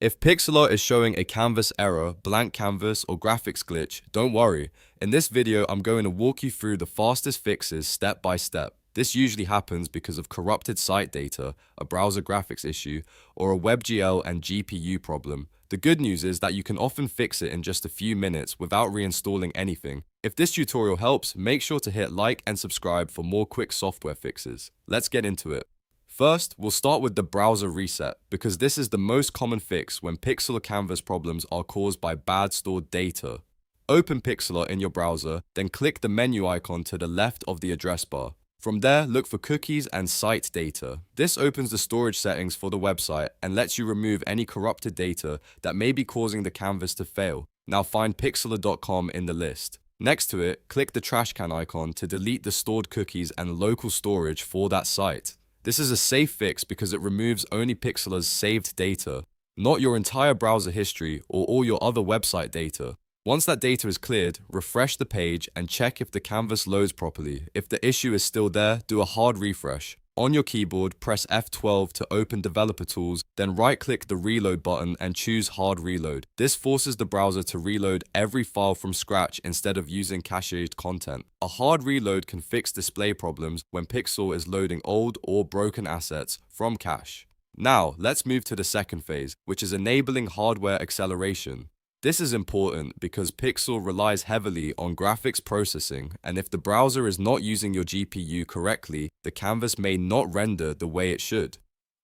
If Pixlr is showing a canvas error, blank canvas, or graphics glitch, don't worry. In this video, I'm going to walk you through the fastest fixes step by step. This usually happens because of corrupted site data, a browser graphics issue, or a WebGL and GPU problem. The good news is that you can often fix it in just a few minutes without reinstalling anything. If this tutorial helps, make sure to hit like and subscribe for more quick software fixes. Let's get into it. First, we'll start with the browser reset, because this is the most common fix when Pixlr canvas problems are caused by bad stored data. Open Pixlr in your browser, then click the menu icon to the left of the address bar. From there, look for cookies and site data. This opens the storage settings for the website and lets you remove any corrupted data that may be causing the canvas to fail. Now find pixlr.com in the list. Next to it, click the trash can icon to delete the stored cookies and local storage for that site. This is a safe fix because it removes only Pixlr's saved data, not your entire browser history or all your other website data. Once that data is cleared, refresh the page and check if the canvas loads properly. If the issue is still there, do a hard refresh. On your keyboard, press F12 to open Developer Tools, then right-click the Reload button and choose Hard Reload. This forces the browser to reload every file from scratch instead of using cached content. A hard reload can fix display problems when Pixlr is loading old or broken assets from cache. Now, let's move to the second phase, which is enabling hardware acceleration. This is important because Pixlr relies heavily on graphics processing, and if the browser is not using your GPU correctly, the canvas may not render the way it should.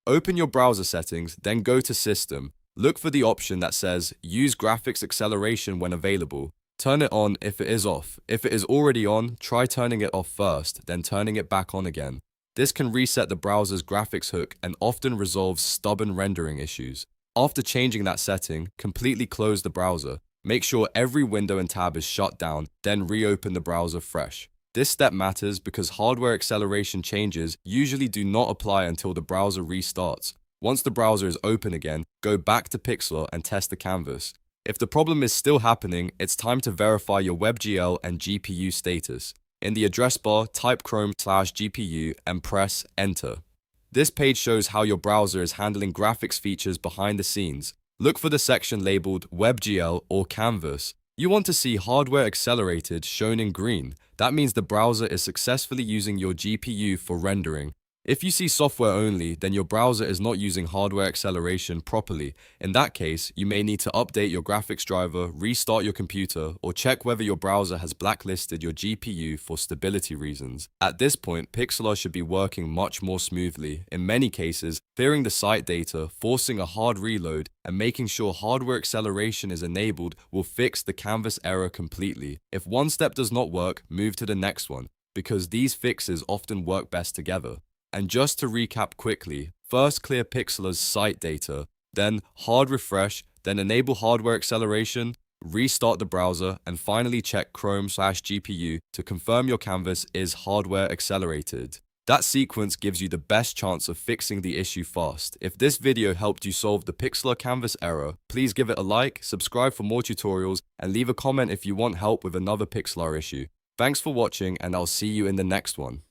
Open your browser settings, then go to System. Look for the option that says Use Graphics Acceleration when available. Turn it on if it is off. If it is already on, try turning it off first, then turning it back on again. This can reset the browser's graphics hook and often resolves stubborn rendering issues. After changing that setting, completely close the browser. Make sure every window and tab is shut down, then reopen the browser fresh. This step matters because hardware acceleration changes usually do not apply until the browser restarts. Once the browser is open again, go back to Pixlr and test the canvas. If the problem is still happening, it's time to verify your WebGL and GPU status. In the address bar, type Chrome/GPU and press Enter. This page shows how your browser is handling graphics features behind the scenes. Look for the section labeled WebGL or Canvas. You want to see hardware accelerated shown in green. That means the browser is successfully using your GPU for rendering. If you see software only, then your browser is not using hardware acceleration properly. In that case, you may need to update your graphics driver, restart your computer, or check whether your browser has blacklisted your GPU for stability reasons. At this point, Pixlr should be working much more smoothly. In many cases, clearing the site data, forcing a hard reload, and making sure hardware acceleration is enabled will fix the canvas error completely. If one step does not work, move to the next one, because these fixes often work best together. And just to recap quickly, first clear Pixlr's site data, then hard refresh, then enable hardware acceleration, restart the browser, and finally check Chrome/GPU to confirm your canvas is hardware accelerated. That sequence gives you the best chance of fixing the issue fast. If this video helped you solve the Pixlr canvas error, please give it a like, subscribe for more tutorials, and leave a comment if you want help with another Pixlr issue. Thanks for watching, and I'll see you in the next one.